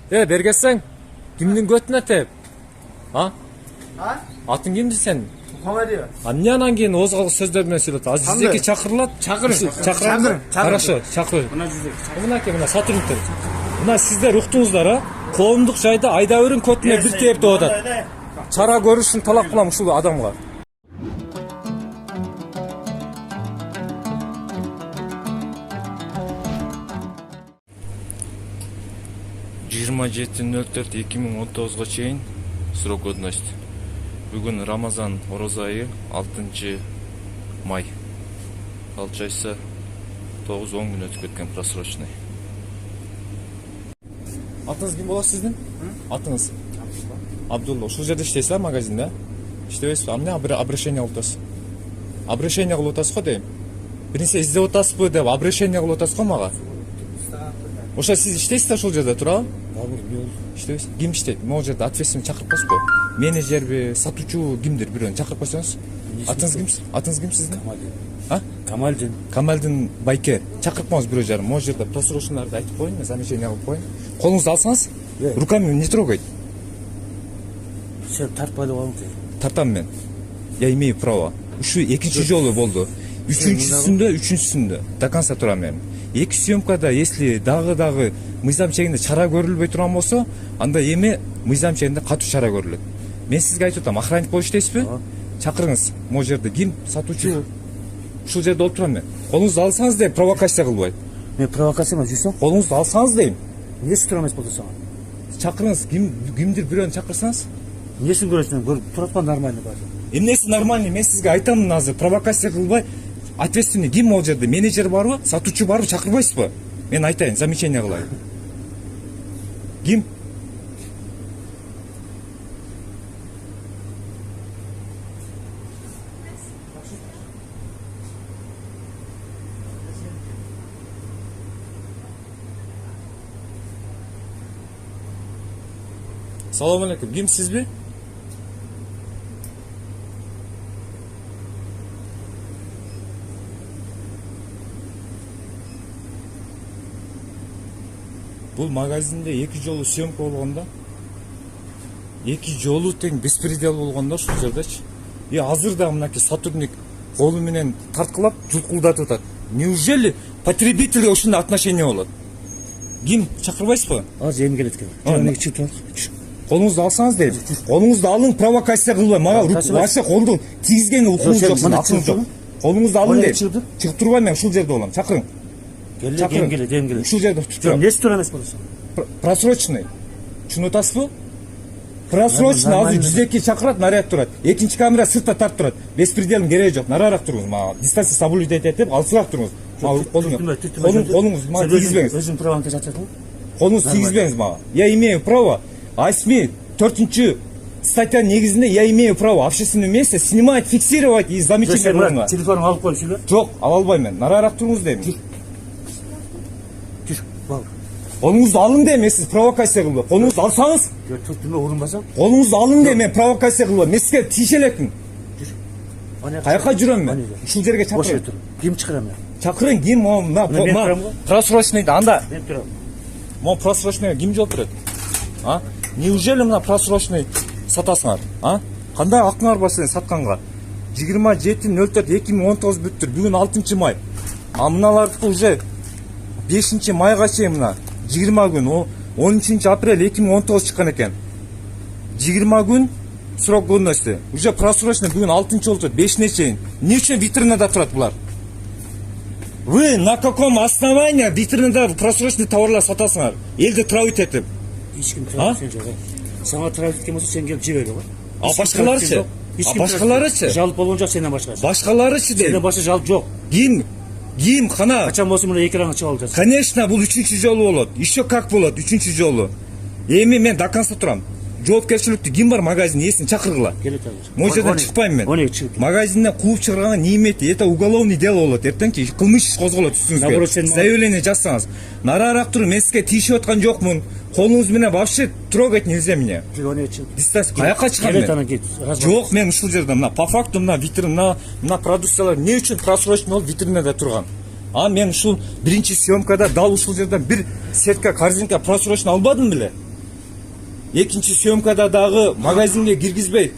Бергесең, кимдин көтүнө теп? А? Атың кимди сен? Командир. Эмне анан кийин озгал сөздөр менен сүйлөт? Азыр жеке чакырылат. Чакырыңыз. Хорошо, чакыр. Мынакей мына сотрудниктер. Мына сиздер уктуңуздар, а? Коомдук жайда айда өрүн көтүнө бир теп деп атат. Чара көрүшүн талап кылам ушул адамга. Жыйырма 27.04.2019 чейин срок годности. Бүгүн Рамазан ороза айы 6 май. Получается 9-10 күн өтүп кеткен просрочный. Атыңыз ким болот сиздин? Атыңыз? Абдулла. Ушул жерде иштейсиз, магазинде? Иштебейсизби? Эмне обращение кылып атасыз? Обращение кылып атасыз го дейм. Бир нерсе издеп атасызбы деп обращение кылып атасыз го мага. Ошо сиз иштейсиз да ушул жерде туурабы? İşte kim işteydi? Могу жерде ответственный чакырып го. Менеджерби, сатуучу кимдир бирөөнү чакырып койсоңуз. Атыңыз ким сиздин? А? Камалдин. Камалдин байке. Чакырып коңуз бирөө жарым. Могу жерде просрочныйларды айтып коюн, замечание кылып коюн. Колуңузду алсаңыз, руками не трогайте. Сен тартпайды болуң керек. Тартам мен. Я имею право. Ушу экинчи жолу болду. Үчүнчүсүндө до конца турам мен. Эки съемкада если дагы мыйзам чегинде чара көрүлбөй турган болсо, анда эми мыйзам чегинде катуу чара көрүлөт. Мен сизге айтып атам, охранник болуп иштейсизби? Чакырыңыз. Могу жерде ким сатуучу? Ушул жерде олуп турам мен. Колуңузду алсаңыз деп провокация кылбайт. Мен провокация жүрсөң? Колуңузду алсаңыз дейм. Эмне турам эмес болду сага? Чакырыңыз, кимдир бирөөнү чакырсаңыз? Эмнесин көрөсүң? Көрүп турат нормально баары. Эмнеси нормальный? Мен сизге айтамын азыр, провокация кылбай. Ответственный ким могу жерде? Менеджер барбы? Сатуучу барбы? Чакырбайсызбы? Мен айтайын, замечание кылайын. Ким? Салам алейкум. Ким сизби? Бул магазинде эки жолу съемка болгондо, эки жолу тең беспредел болгондо ушул жердечи. Азыр да мынакей сотрудник колу менен тарткылап, жулкулдатып атат. Неужели потребителге ушундай отношение болот? Ким чакырбайсызбы? Азыр эми келет экен. Колуңузду алсаңыз дейм. Колуңузду алың, провокация кылбай. Мага вообще колду тийгизгенге укугуңуз жок, акылыңыз жок. Колуңузду алың дейм. Чыгып турбайм, мен ушул жерде болом. Чакырың. Келе. Ушул жерде tutturам. Эмнеси тура эмес болосуң? Просрочный. Түшүнүп атасызбы? Просрочный азыр 102 чакырат, наряд турат. Экинчи камера сыртта тарт турат. Беспределдин кереги жок. Нараарак туруңуз, мага дистанция соблюдать этип, алсыраак туруңуз. Колуңуз мага тийгизбеңиз. Өзүң праваңды жатасың? Колуңузду тийгизбеңиз мага. Я имею право 4 статья негизинде я имею право в общественном месте снимать, фиксировать и замечание кылганга. Телефонуңду алып коюп сүйлө. Жок, ала албайм мен. Нараарак туруңуз дейм. Колуңузду алың дейм, мен сиз провокация кылбай. Колуңузду алсаңыз, түртүмө урунбасаң? колуңузду алың дейм, мен провокация кылбай. Мен сизге тийише элекмин. Каяка жүрөм мен? Ушул жерге чакырып. Ким чакырам мен? Чакырың, ким просрочныйды анда. Мен турам. Могу просрочный ким жооп берет? А? Неужели мына просрочный сатасыңар? А? Кандай акыңар бар силердин сатканга? 27.04.2019 бүттүр. Бүгүн 6 май. А мыналардыкы уже 5 майга чейин мына 20 күн, 13 апрель 2019 чыккан экен. 20 күн срок годности. Уже просрочный бүгүн 6 болчу, 5 чейин. Эмне үчүн витринада турат булар? Вы на каком основании витринада просрочный товарлар сатасыңар? Элди травить этип. Эч ким травить жок. Сага травить эткен болсо сен келип жибере го. Башкаларычы? Башкаларычы? Жалп болгон жок сенден башкасы. Башкаларычы дейм. Сенден башка жалп жок. Ким кана? Качан болсо мына экранга чыгып алып жатсың. Конечно, бул 3-чү жолу болот. Еще как болот 3-чү жолу. Эми мен до конца турам. Жоопкерчиликтүү ким бар магазин ээсин чакыргыла. Келет азыр. Могу жерден чыкпайм мен. Магазинден кууп чыгарганга не имеете? Это уголовный дело болот. Эртеңки кылмыш иш козголот үстүңүзгө. Заявление жазсаңыз. Нараарак туруп, мен сизге тийишип аткан жокмун. Колуңуз менен вообще трогать нельзя меня. Дистанция каяка чыгам мен? Жок, мен ушул жерде мына по факту мына витрина, мына продукциялар эмне үчүн просрочный болуп витринада турган? А мен ушул биринчи съемкада дал ушул жерден бир сетка корзинка просрочный албадым беле? экинчи съемкада дагы магазинге киргизбей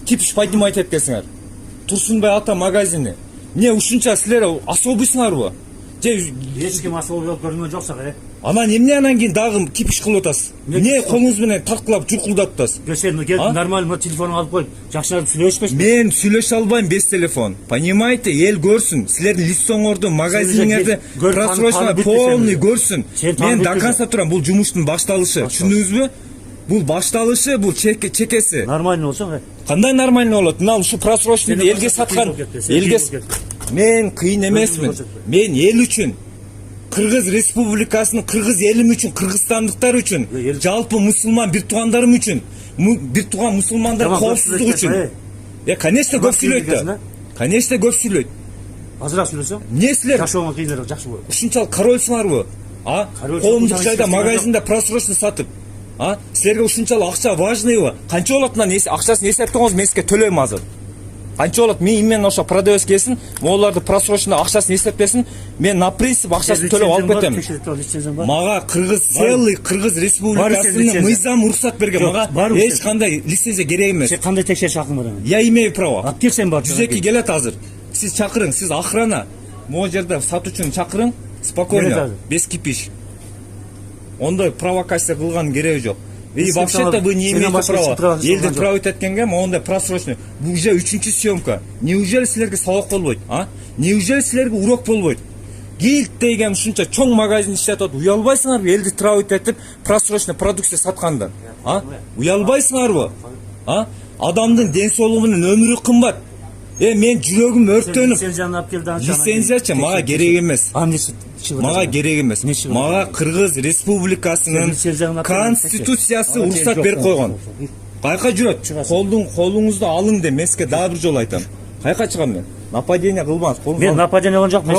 кипиш поднимать эткенсиңер. Турсунбай ата магазини. Не ушунча силер особыйсыңарбы? Же Эч ким асыл болуп көрүнгөн жок сага. анан эмне анан кийин дагы кипиш кылып атасыз? Эмне колуңуз менен тарткылап журкулдап атасыз? Сен кел нормально телефонуңду алып кой. Жакшыраак сүйлөшпөйсүң. Мен сүйлөшө албайм без телефон. Понимаете? Эл көрсүн. Силердин лицоңорду, магазиниңерди просрочно полный көрсүн. Мен до конца турам. Бул жумуштун башталышы. Түшүндүңүзбү? Бул башталышы, бул чекеси. Нормально болсоң. Кандай нормально болот? Мына ушу просрочныйды элге саткан. Элге мен кыйын эмесмин. Мен эл үчүн, Кыргыз Республикасынын кыргыз элим үчүн, кыргызстандыктар үчүн, жалпы мусулман бир туугандарым үчүн, бир тууган мусулмандар коопсуздугу үчүн. Конечно, көп сүйлөйт. Конечно, көп сүйлөйт. Азыраак сүйлөсөң. Эмне силер Жашооңо кыйыныраак жакшы болот. ушунчалык корольсуңарбы? Коомдук жайда магазинде просрочно сатып. Силерге ушунчалык акча важныйбы? Канча болот мына акчасын эсептеңиз, мен сизге төлөйм азыр. Канча болот? Мен именно ошо продавец келсин, могуларды просрочно акчасын эсептесин, мен на принцип акчасын төлөп алып кетем. Мага кыргыз целый Кыргыз Республикасынын мыйзам уруксат берген. Мага эч кандай лицензия керек эмес. Сен кандай текшериш акың бар? Я имею право. Алып келсең бар. Жүзеки келет азыр. Сиз чакырың, сиз охрана. Могу жерде сатуучуну чакырың, спокойно, без кипиш. Ондой провокация кылган кереги жок. И вообще-то вы не имеете права. Елді править еткенге, онда просрочный. Бұл уже 3-ші съемка. Неужели силерге сабак болбойт? Неужели силерге урок болбойт? Гилд деген ушунча чоң магазин иштетип, уялбайсыңарбы елді править етип, просрочный продукция саткандан? Уялбайсыңарбы? Адамдын ден соолугу менен өмүрү кымбат. Мен жүрөгүм өрттөнүп. Лицензияны алып келди. Лицензиячы мага керек эмес. Мага керек эмес. Мага Кыргыз Республикасынын конституциясы уруксат берип койгон. Кайка жүрөт? Колуңузду алың деп меске дагы бир жолу айтам. Кайка чыгам мен? Нападение кылбаңыз. Мен нападение кылган жокмун.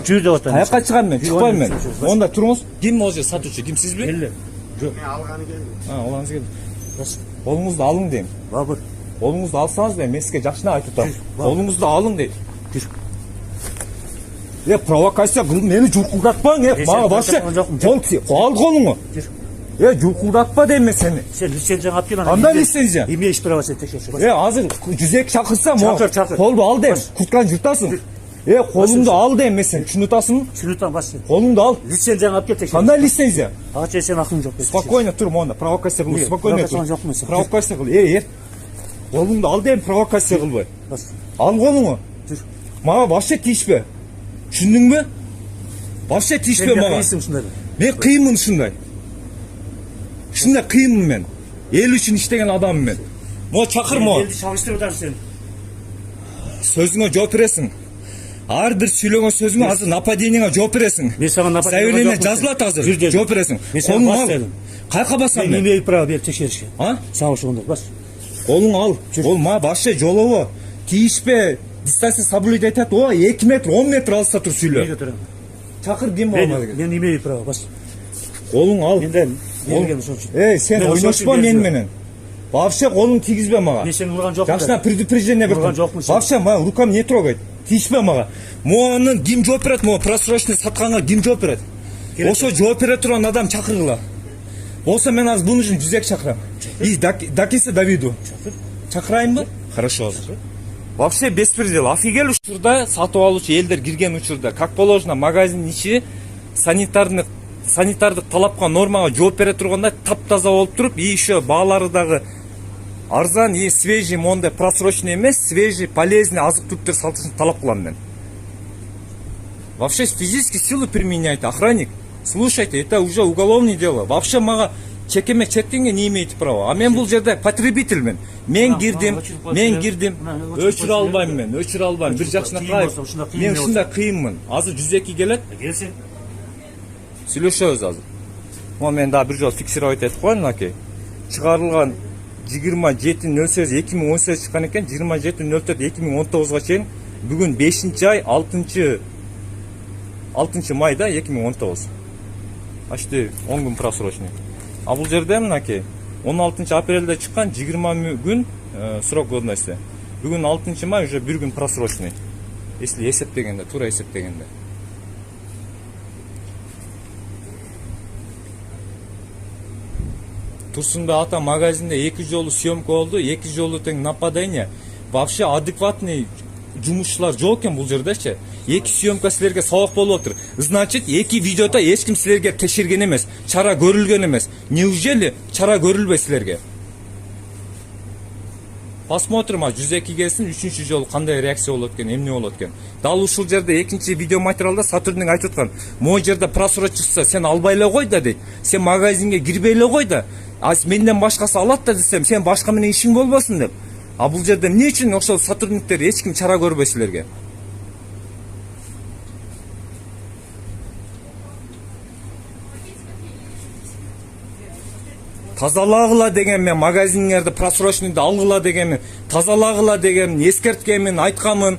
Жүр деп атам. Кайка чыгам мен? Чыкпайм мен. Онда туруңуз. Ким могу сатуучу? Ким сизби? Мен алганы келди. Алганыңыз келди. Колуңузду алың дейм. Бабыр. Колуңузду алсаңыз мен меске жакшына айтып атам. Колуңузду алың дейт. Провокация кылып мени журкулдатпаң, мага вообще ал колуңу. Журкулдатпа дейм мен сени. Сен лицензияны алып кел. Кандай лицензия? Имеешь право сен текшериш. Азыр жүзек чакырсам, чакыр. колду ал дейм. Куртканы жыртасың. Колуңду ал дейм мен сен. Түшүнүп атасыңбы? Түшүнүп атам бас. Колуңду ал. Лицензияны алып кел текшериш. Кандай лицензия? Ага, сен акың жок. Спокойно тур, монда провокация кыл. Спокойно тур. Провокация кыл. Колуңду ал дейм, провокация кылбай. Ал колуңу. Мага вообще тийишпе. Түшүндүңбү? Вообще тийишпе мага. Мен кыйынмын ушундай. Ушундай кыйынмын мен. Эл үчүн иштеген адаммын мен. Могу чакыр могу. Элди чагыштырып атасың сен. Сөзүңө жооп бересиң. Ар бир сүйлөгөн сөзүңө азыр нападениеңе жооп бересиң. Мен сага нападение заявление жазылат азыр. Жооп бересиң. Колуңду ал. Кайка басам мен? Мен имею право берип текшеришке. Сага ошондой бас. Колуң ал. Ол мага вообще жолобо. Тийишпе. Дистанция соблюдать етет, 2 метр, 10 метр алыста тур сүйлө. Чакыр ким болмады деген. Мен имею право, бас. Колуң ал. Менден берген ошон үчүн. Сен ойношпа мен менен. Вообще колуң тийгизбе мага. Мен сени урган жокмун. Жакшына предупреждение бердим. Вообще мага рукам не трогать. Тийишпе мага. Монун ким жооп берет, могу просрочный сатканга ким жооп берет? Ошо жооп бере турган адам чакыргыла. Болсо мен азыр бунун үчүн жүзек чакырам. И дакисе Давиду. Чакырайынбы? Хорошо азыр. Вообще беспредел. Офигел учурда сатып алуучу элдер кирген учурда как положено магазин ичи санитардык талапка нормага жооп бере турганда таптаза болуп туруп, и еще баалары дагы арзан и свежий, мондай просрочный эмес, свежий, полезный азык-түлүктөр сатышын талап кылам мен. Вообще физически силу применяйте, охранник. Слушайте, это уже уголовное дело. Вообще мага чекеме чеккенге не имеете права. А мен бул жерде потребительмен. Мен кирдим. Өчүрө албайм мен, өчүрө албайм. Бир жакшына кайып. Мен ушундай кыйынмын. Азыр 102 келет. Келсең. Сүйлөшөбүз азыр. Мен дагы бир жолу фиксировать этип коеюн, аке. Чыгарылган 27.08.2018 чыккан экен, 27.04.2019 чейин. Бүгүн 5-ай 6 майда 2019. Почти 10 күн просрочный. А бул жерде мынакей 16 апрелде чыккан 20 күн срок годности. Бүгүн 6 май уже 1 күн просрочный. Если эсептегенде, туура эсептегенде. Турсунбай ата магазинде 2 жолу съемка болду, 2 жолу тең нападение. Вообще адекватный жумушчулар жок экен бул жердечи. 2 съемка силерге сабак болуп отур. Значит, 2 видеода эч ким силерге текшерген эмес, чара көрүлгөн эмес. Неужели чара көрүлбөй силерге? Посмотрим, 102 келсин, 3-чү жолу кандай реакция болот экен, эмне болот экен. Дал ушул жерде 2-чи видео материалда Сатурнның айтып аткан, "Могу жерде просрочка чыкса, сен албай эле кой да" дейт. "Сен магазинге кирбей эле кой да. Менден башкасы алат да" десем, "Сен башка менен ишиң болбосун" деп. А бул жерде эмне үчүн ошол Сатурниктер эч ким чара көрбөй силерге? Тазалагыла дегенмен, магазиниңерди просрочныйды алгыла дегенмен, тазалагыла дегенмен, эскерткенмин, айтканмын.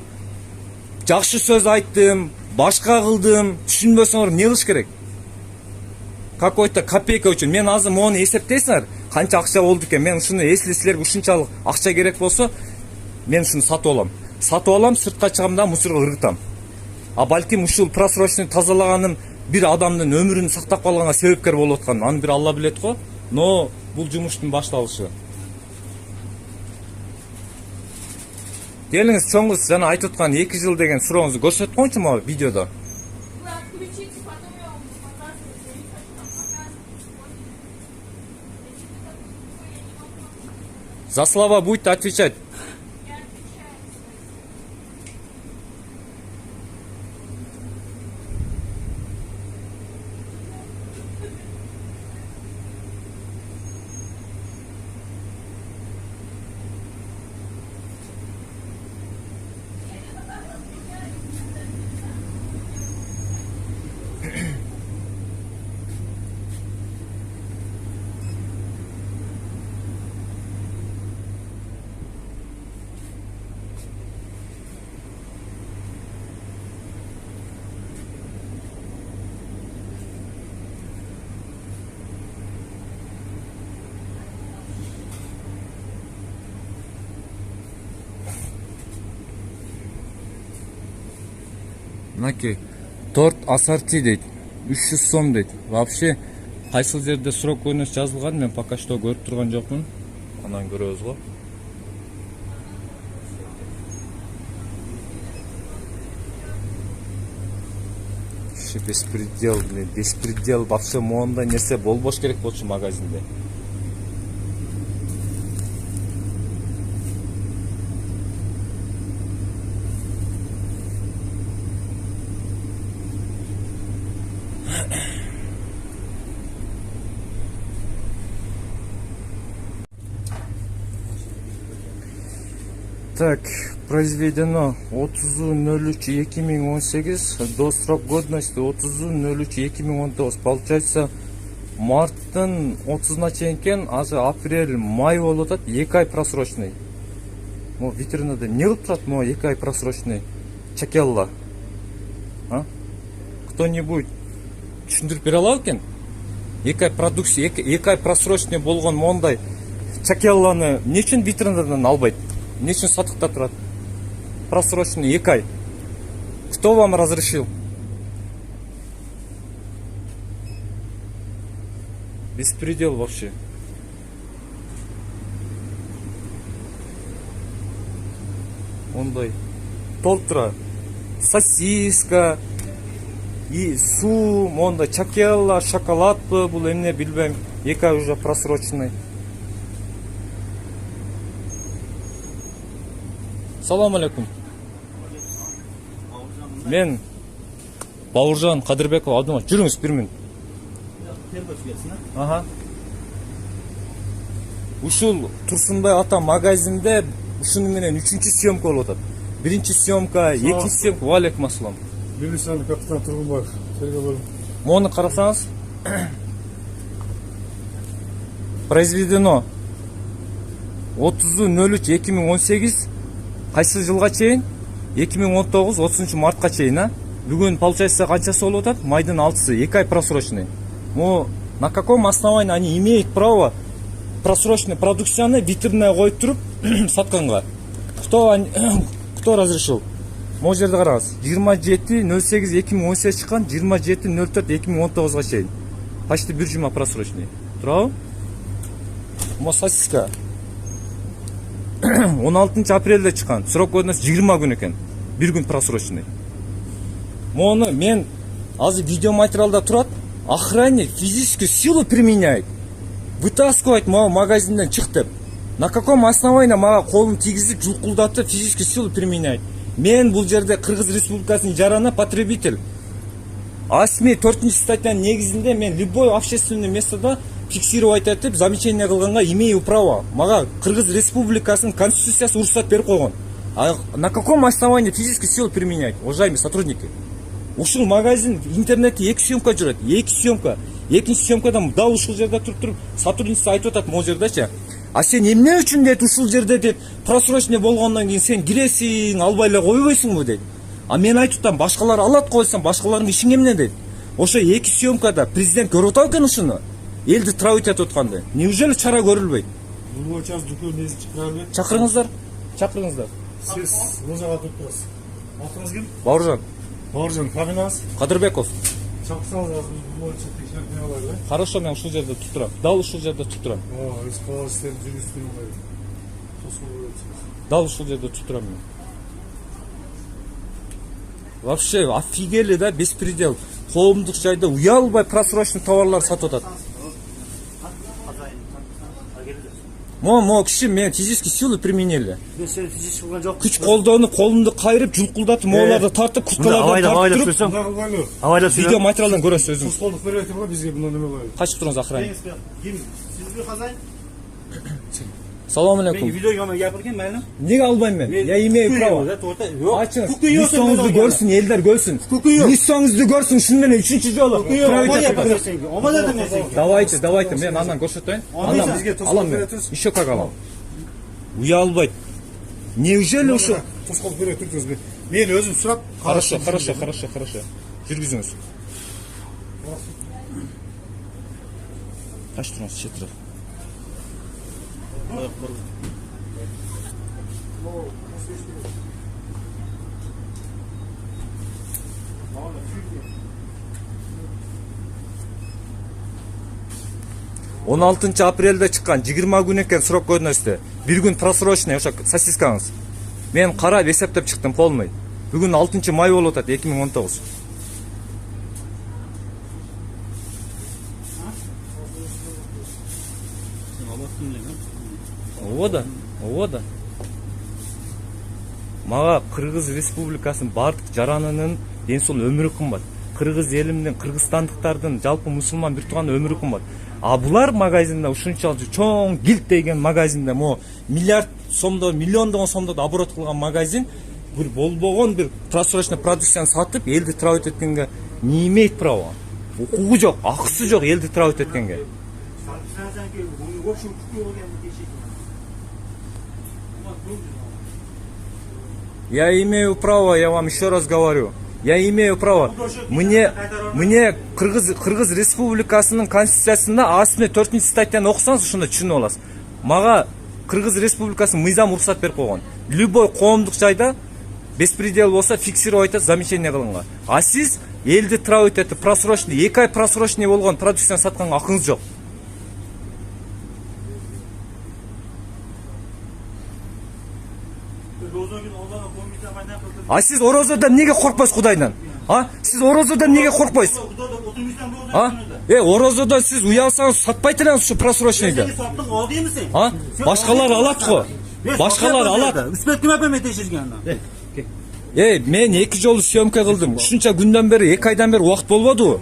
Жакшы сөз айттым, башка кылдым, түшүнбөсөңөр эмне кылыш керек? Какой-то копейка үчүн. Мен азыр мону эсептейсиңер, канча акча болду экен. Мен ушуну эсли силерге ушунчалык акча керек болсо, мен ушуну сатып алам. Сатып алам, сыртка чыгам да мусорго ыргытам. А балким ушул просрочный тазалаганым бир адамдын өмүрүн сактап калганга себепкер болуп аткан. Аны бир Алла билет го. Но бул жумуштун башталышы. Келиңиз чоңуз жана айтып аткан 2 жыл деген сурооңузду көрсөтүп коюңчу могу видеодо. Вы отключите, потом я вам показываю. Я не хочу там показывать. За слова будете отвечать. Я отвечаю. Мынаки торт ассорти дейт. 300 сом дейт. Вообще кайсыл жерде срок койнуш жазылган, мен пока что көрүп турган жокмун. Анан көрөбүз го. Беспредел, блин, беспредел. Вообще моундай нерсе болбош керек болчу магазинде. Так, произведено 30.03.2018, до срок годности 30.03.2019. Получается, марттын 30-на чейин экен, азыр апрель, май болуп атат, 2 ай просрочный. Мо витринада эмне кылып турат, мо 2 ай просрочный? Чакелла. А? Кто-нибудь түшүндүрүп бере алат экен? 2 ай продукция, 2 ай просрочный болгон мондай чакелланы эмне үчүн витринадан албайт? Не үчүн сатыкта турат? Просрочный 2 ай. Кто вам разрешил? Беспредел вообще. Ондай толтура сосиска и суу, мондай чакелла, шоколадпы, бул эмне билбейм. 2 ай уже просрочный. Салам алейкум. Мен Бауыржан Кадырбеков алдыма. Жүрүңүз 1 минут. Ага. Ушул Турсунбай ата магазинде ушуну менен 3-чү съемка болуп атат. 1-чи съемка, 2-чи съемка. Ва алейкум ассалам. Милициянын капитаны Тургунбаев. Терге бөлүм. Мону карасаңыз. Произведено 30.03.2018. Кайсы жылга чейин? 2019 30 мартка чейин, а? Бүгүн получается канчасы болуп атат? Майдын 6-сы, 2 ай просрочный. Ну, на каком основании они имеют право просрочную продукцияны витринага коюп туруп сатканга? Кто разрешил? Могу жерде караңыз. 27.08.2018 чыккан, 27.04.2019 чейин. Почти 1 жума просрочный. Туурабы? Mo sosiska. 16 апрелде чыккан. Срок годунасы 20 күн экен. 1 күн просрочный. Мону мен азыр видео материалда турат. Охранник физическую силу применяет. Вытаскивает мага магазинден чык деп. На каком основании мага колун тийгизип жулкулдатып физическую силу применяет? Мен бул жерде Кыргыз Республикасынын жарана потребитель. Асми 4 статьянын негизинде мен любой общественное местода фиксировать этип замечание кылганга имею право. Мага Кыргыз Республикасынын конституциясы уруксат берип койгон. А на каком основании физическую силу применять, уважаемые сотрудники? Ушул магазин интернетте 2 съемка жүрөт. 2 съемка. Экинчи съемкадан дал ушул жерде туруп сотрудница айтып атат могу жердечи. А сен эмне үчүн дейт ушул жерде деп просрочный болгондон кийин сен киресиң, албай эле койбойсуңбу дейт. А мен айтып атам, башкалар алат койсоң, башкалардын ишиң эмне дейт. Ошо 2 съемкада президент көрүп атат экен ушуну. Элди травить этип атканды. Неужели чара көрүлбөйт? Bunu açacağız, dükkanın neyse çıkarabilir. Чакырыңыздар. Чакырыңыздар. Siz Rozağa tutturuz. Atınız kim? Бауыржан, Bağırcan, Kafinaz. Кадырбеков. Çapsanız lazım. Bu açık tekrar ne olaylar? Хорошо, мен ушул жерде туруп турам. Дал ушул жерде туруп турам. Biz kalan isterim, üstüne olaylar. Tosun olaylar. Дал ушул жерде туруп турам мен. Вообще офигели, да, беспредел. Коомдук жайда уялбай просрочный товарлар сатып атат. Мо киши мен физический силу применили. Ben seni fizik kılgan жоқ. Күч колдонуп, колумду кайрып, жулкулдатып, мооларды тартып, курткалардан Авайлап тартып туруп, сөйлесең. Bunlar olaylar. Авайлап видео сөйле. материалдан көрөсүз өзүңүз. Tuz kolduk verir var bizge bunlar ne olaylar? Качып туруңуз охранник. Siz bir kazayın. Салам Ben алейкум. video yapırken benim. Emнеге албайм мен? Я имею право. Ачыңыз. Лицоңузду көрсүн, элдер көрсүн. Лицоңузду көрсүн, шуну менен 3-чү жолу. Ama dedim ya sen. Давайте, мен андан көрсөтөйүн. Андан бизге тосуп алам мен. беретиз. Еще как алам. Уялбайт. Неужели ошо? Tuz kolduk verir tutturuz. Men özüm surap. Хорошо. Жүргүзүңүз. Качып туруңуз, четире. Он 16 апрелде чыккан 20 күн экен срок годности. 1 күн просрочный ошо сосискаңыз. Мен карап эсептеп чыктым полный. Бүгүн 6 май болуп атат 2019. Ооба да. Мага Кыргыз Республикасынын бардык жаранынын ден соолугу өмүрү кымбат. Кыргыз элимдин, кыргызстандыктардын, жалпы мусулман бир туугандын өмүрү кымбат. А булар магазинде ушунчалык чоң гилд деген магазинде мо миллиард сомдо, миллиондогон сомдо оборот кылган магазин бир болбогон бир просрочный продукцияны сатып, элди травить эткенге не имеет права. Укугу жок, акысы жок элди травить эткенге. Я имею право, я вам еще раз говорю. Я имею право. Мне Кыргыз Республикасынын конституциясында асме 4 статьяны окусаңыз ушуну түшүнүп аласыз. Мага Кыргыз Республикасынын мыйзам уруксат берип койгон. Любой коомдук жайда беспредел болсо фиксировать этип замечание кылынга. А сиз элди травить этип просрочный 2 ай просрочный болгон продукцияны сатканга акыңыз жок. А сиз орозодон эмнеге коркпойсуз Кудайдан? А? Сиз орозодон эмнеге коркпойсуз? А? Орозодон сиз уялсаңыз сатпайт элеңиз ушу просрочныйды. А? Башкалар алат го. Башкалар алат. Үспөткүмө пеметеширген. Мен 2 жолу съемка кылдым. Ушунча күндөн бери, 2 айдан бери убакыт болбодубу?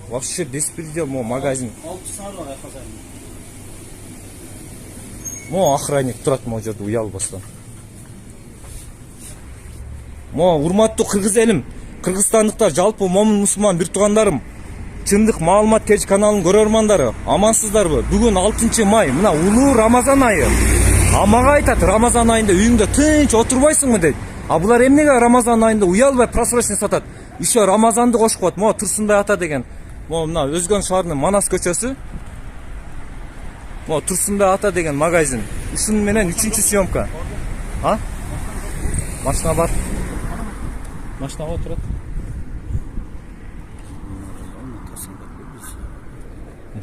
Вообще беспредел мо магазин. Мо охранник турат могу жерде уялбастан. Мо урматтуу кыргыз элим, кыргызстандыктар, жалпы момун мусулман бир туугандарым, чындык маалымат теж каналынын көрөрмандары, амансыздарбы? Бүгүн 6 май, мына улуу Рамазан айы. А мага айтат, Рамазан айында үйүңдө тынч отурбайсыңбы дейт. А булар эмнеге Рамазан айында уялбай просрочный сатат? Еще Рамазанды кошуп коет. Мо Турсунбай ата деген. Мо мына Өзгөн шаарынын Манас көчөсү. Мо Турсунбай ата деген магазин. Ушунун менен 3-чү съемка. А? Машина бар. Машинага отурат.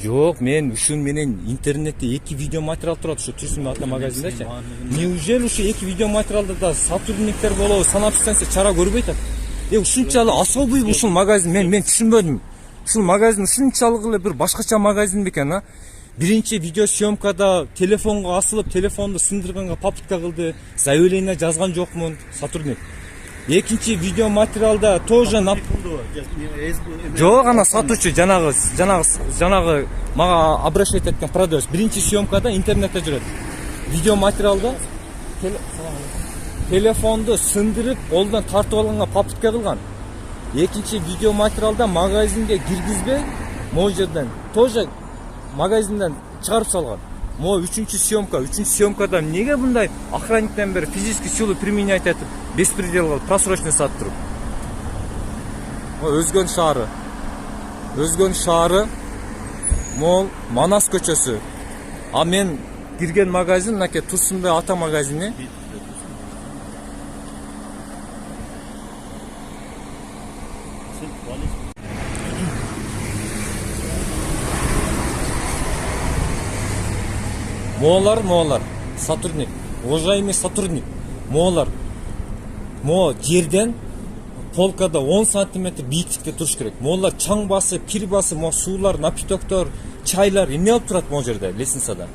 Жок, мен ушун менен интернетте 2 видео материал турат ушу Турсун ата магазиндечи. Неужели ушу 2 видео материалда да сотрудниктер болобу, санапчыстанса чара көрбөй атат? Ушунчалык особый ушул магазин мен түшүнбөдүм. Ушул магазин ушунчалык эле бир башкача магазин бекен, а? Биринчи видео съемкада телефонго асылып, телефонду сындырганга попытка кылды. Заявление жазган жокмун сотрудник. Экинчи видео материалда тоже жок, ана сатуучу жанагы мага обращать эткен продавец. Биринчи съемкада интернетте жүрөт. Видео материалда телефонду сындырып, олдан тартып алганга попытка кылган. Экинчи видео материалда магазинге киргизбей, могу жерден тоже магазинден чыгарып салган. Могу үчүнчү съемкада эмнеге мындай охранниктен бери физический силу применять этип, беспредел кылып, просрочный сатып туруп. Өзгөн шаары, мол Манас көчөсү. А мен кирген магазин мынакей Турсунбай ата магазини. Моолар, сотрудник, уважаемый сотрудник, моолар, жерден полкада 10 сантиметр бийиктикте туруш керек. Моолар чаң басып, кир басып, суулар, напитоктор, чайлар эмне алып турат могу жерде, лестницада?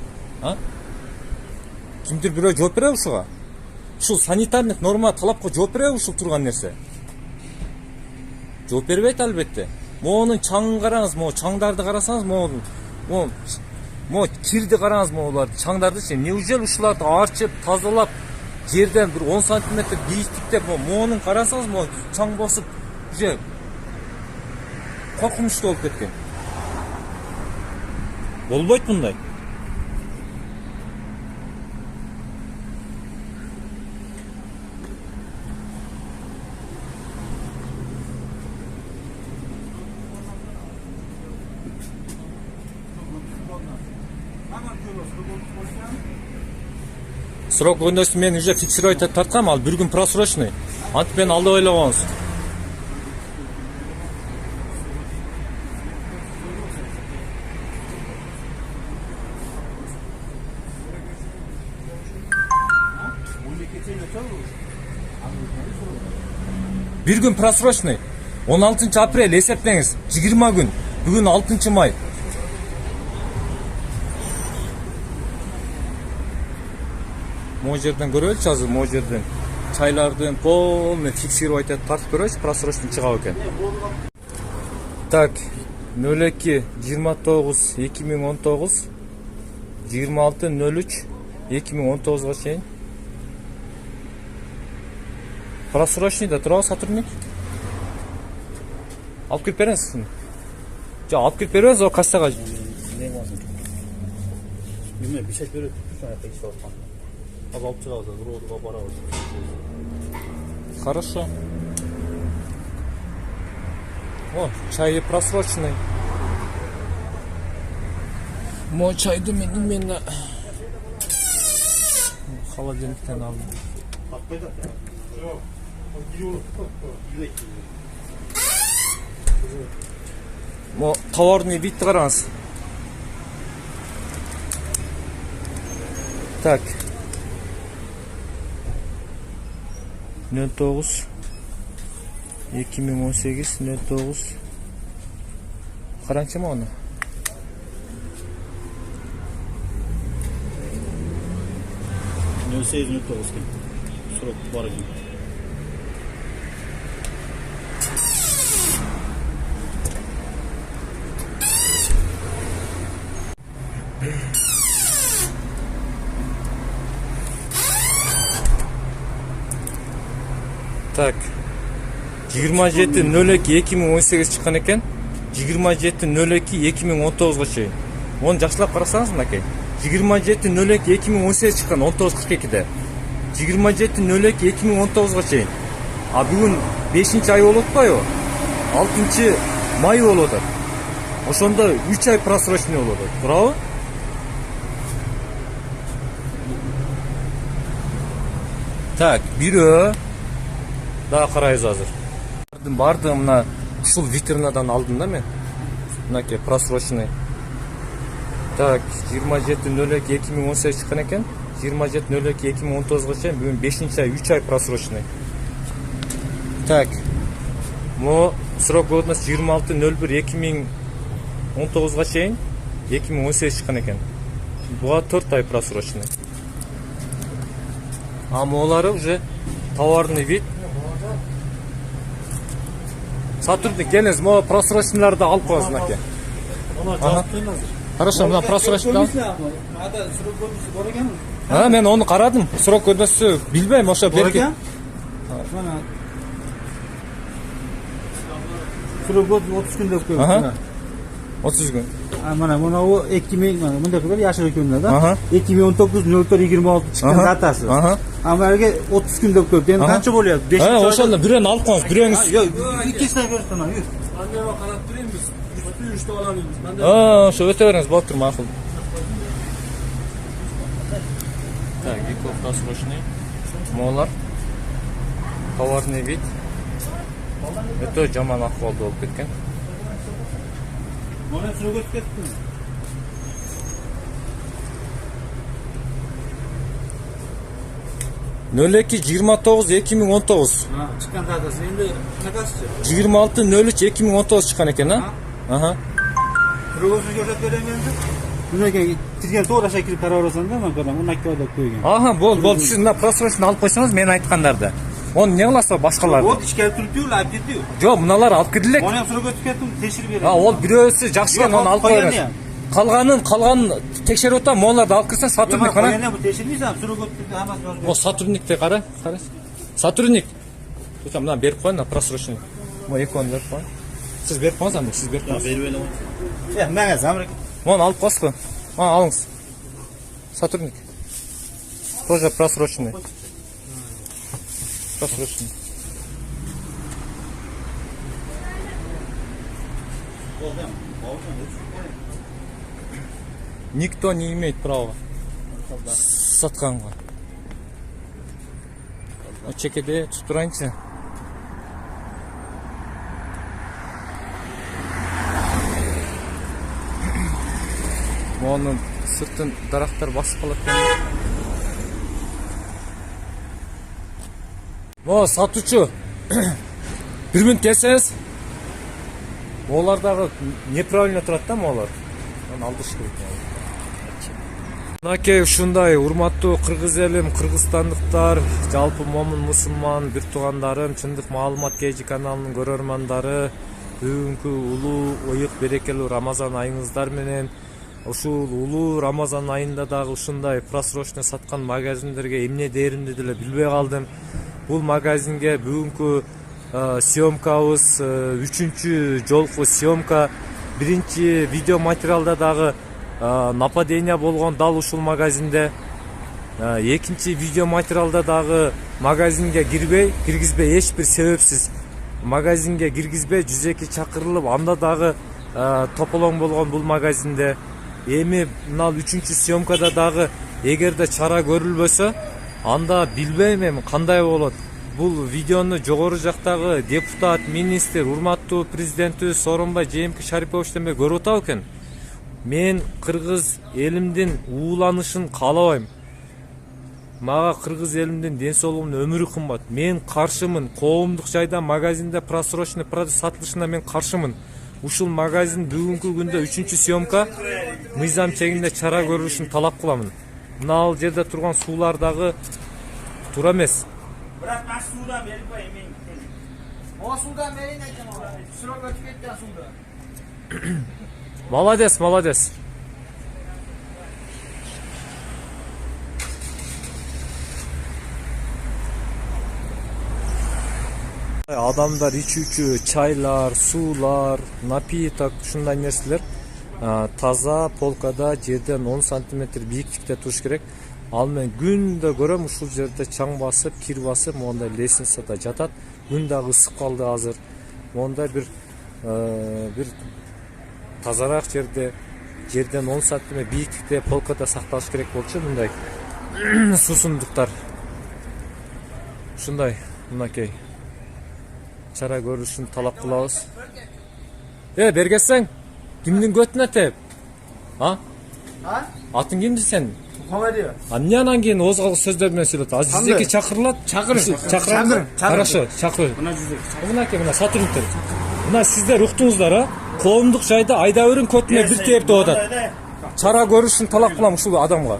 А? Кимдир бирөө жооп береби ушуга? Ушул санитарный норма талапка жооп береби ушул турган нерсе? Жооп бербейт албетте. Моунун чаңын караңыз, чаңдарды карасаңыз, кирди караңыз, улар чаңдардычы. Неужели ушуларды арчып, тазалап, жерден bir 10 сантиметр бийиктикте моунун карасаңыз, чаң басып, уже коркунучтуу болуп кеткен. Болбойт мындай. Срок годности мен уже фиксировать этип тарткам, ал 1 күн просрочный. Антип мен алды ойлогонсуз. Bir gün просрочный. 16 апрель эсептеңиз. 20 күн. Бүгүн 6 май. Могу жерден көрөлүчү азыр, могу жерден чайлардын полный фиксировать этип тартып көрөчү, просрочный чыгабы экен. Так, 02-29-2019 26-03-2019 чейин. Просрочный да турабы сотрудник? Алып келип бериңиз. Жок, алып келип беребиз, о кассага. Не болсун? Эме бишет берип турсун, аяқта иштеп аткан. Алып чыгабыз, родуга барабыз. Хорошо. О, чай просроченный. Мо чайды мен именно холодильниктен алдым. Мо товарный вид караңыз. Так. 09 2018 09 караңчы ма аны? Ne 8-9 Срок бар екен. Так. 27.02.2018 чыккан экен. 27.02.2019 чейин. Оны жакшылап карасаңыз мынакей. 27.02.2018 чыккан 19.42-де. 27.02.2019 чейин. А бүгүн 5-ай болуп атпайбы? 6 май болуп атат. Ошондо 3 ай просрочный болуп атат. Туурабы? Так, бирөө да карайбыз азыр. Бардым мына ушул витринадан алдым да мен. Мынакей просрочный. Так, 27.02.2018 чыккан экен. 27.02.2019 чейин бүгүн 5-ай, 3 ай просрочный. Так. Мо срок годности 26.01.2019 чейин 2018 чыккан экен. Буга 4 ай просрочный. А молары уже товарный вид. Сотрудник, келиңиз, мо просрочныйларды алып коесуң аке. Ona Aha. cevap koymaz. Хорошо, мына просрочный ал. Ada sürü görmüşsü var ekan. Мен onu карадым. Срок көрмөсү билбейм, ошо Var берки. ekan. Mana sürü göz 30 gün dep Aha. koymuş. 30 gün. Mana o 2000 mana bunda kadar yaşlı hükümlerde. Aha. 2019 0426 çıkan Aha. datası. Aha. Ama erge 30 gün dep koyup. Endi Aha. kança boluyor? 5 Ha, ошондо бирөөнү алып коюңуз, бирөөңүз. Yok, ikisine görürsün ha. Yürü. Anneme kanat durayım biz. Üstü üçte alamıyoruz. Ben de Ошо өтө бериңиз, болуптур, макул. Так, Виков просрочный. Молар. Товарный вид. Өтө жаман акыбалда болуп кеткен. Bana sürü göz kettin. 02.29.2019. Ha, çıkan datası. Endi ne kaçtı? 26.03.2019 чыккан экен, а? Аха. Sürü gözü görüp verenlendi. Buna ki tirgen toğra şekil karar olsan da ama kadar onu akıda koygan. Аха, болду. Сиз мына просрочный алып койсоңуз, мен айткандарды. Onu не кыласыз башкаларды? O içkeri tutuyor, alp gidiyor. Жок, мыналар алып кирдилек. Onu sürü göz kettin, teşhir verin. Ол бирөөсү жакшы экен, onu алып Koyan коюңуз. ya. Калганын tekшерип атам, моларды алып кирсең, сотрудник кана. Koyan bu teşhir miysen? Sürü göz kettin, hemen О, сотрудникте кара. Сотрудник. Tutам, мына берип коюн, просрочный. Мо экөөнү берип коюн. Сиз берип коюңуз, анда сиз берип коюңуз. Beri böyle olsun. Ya ben zamrık. Мону алып коесуз го. Алыңыз. Сотрудник. Тоже просрочный. Просрочный. Никто не имеет права сатканга. Чекеде tutуп турайынчы. Монун сыртын дарактар басып калат экен. Мо сатуучу. 1 мүнөт келсеңиз. Олар дагы неправильно турат да, молар. Аны алдырыш керек. Мынакей ушундай урматтуу кыргыз элим, кыргызстандыктар, жалпы момун мусулман бир туугандарым, чындык маалымат KG каналынын көрөрмандары, бүгүнкү улуу, ыйык берекелүү Рамазан айыңыздар менен ушул улуу Рамазан айында дагы ушундай просрочный саткан магазиндерге эмне дээримди деле билбей калдым. Бул магазинге бүгүнкү съемкабыз 3-чү жолку съемка. Биринчи видео материалда дагы нападение болгон дал ушул магазинде. Экинчи видео материалда дагы магазинге киргизбей эч бир себепсиз магазинге киргизбей 102 чакырылып, анда дагы тополоң болгон бул магазинде. Эми мына 3-чү съемкада дагы эгерде чара көрүлбөсө, анда билбейм эми кандай болот. Бул видеону жогору жактагы депутат, министр, урматтуу президентибиз Сооронбай Жээнбеков Шарипович деме көрүп атабы экен. Мен кыргыз элимдин ууланышын каалабайм. Мага кыргыз элимдин ден соолугунун өмүрү кымбат. Мен каршымын. Коомдук жайда магазинде просрочный продукт сатылышына мен каршымын. Ушул магазин бүгүнкү күндө 3-чү съемка мыйзам чегинде чара көрүлүшүн талап кыламын. Мына ал жерде турган суулар дагы туура эмес. Bırak ben sudan verip koyayım. O sudan verin aytам ала. Sürü göz kettin sudan. Молодец, молодец. Адамдар ичүүчү чайлар, суулар, напиток, ушундай нерселер таза полкада жерден 10 сантиметр бийиктикте туруш керек. Ал мен күндө көрөм ушул жерде чаң басып, кир басып, мондай лестницада жатат. Күн дагы ысып калды азыр. Мондай бир тазараак жерден 10 сантиметр бийиктикте полкада сакталыш керек болчу мындай суусундуктар. Ушундай мынакей чара көрүшүн талап кылабыз. Бергесең, кимдин көтүнө теп? Ha? Atın kimdi senin? Koma diyor. Emne anan keyin ozgalı sözler bilen söyledi. Az Jizeki çakırlat. Çakırın. Хорошо, çakır. Buna cüzdek. Mına mına satırınтер. Mına sizler uктуңуздар а? Коомдук жайда айда өрүн көтүнө бир тээп деп атат. Чара көрүшүн талап кылам ушул адамга.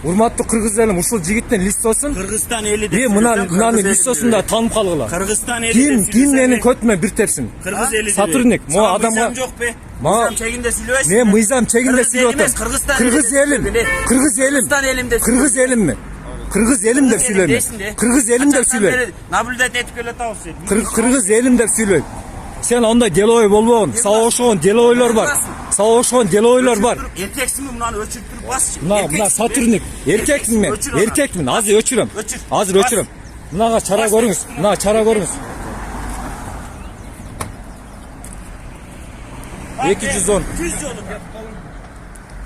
Урматтуу кыргыз элим, ушул жигиттин листосын Kırgızistan eli de. мынаны листосунда таанып калгыла. Kırgızistan eli de. Ким менин көтүмө бир тепсин. Kırgız eli de. Satırnik, mo adamga yok be. Ma- Mizam çekinde siliyorsun. мен мыйзам чегинде Kırgız сүйлөп elimiz, атам. Kırgızistan Кыргыз elimiz. элим, кыргыз элим, Kırgızistan elimde. кыргыз элимми? Кыргыз элим деп сүйлөйм. Кыргыз элим деп сүйлөйм. Nabildet etip öyle tavsiye. Кыргыз элим деп сүйлөйм. Сен андай делой болбогун, сага окшогон делойлор бар. Сага окшогон делойлор бар. Erkeksin mi bunları öçürtürüp bas. Мына Сатурник, эркекмин мен, эркекмин. Азыр өчүрөм. Азыр өчүрөм. Мынага чара көрүңүз. Мына чара көрүңүз. 210. 200 yolu.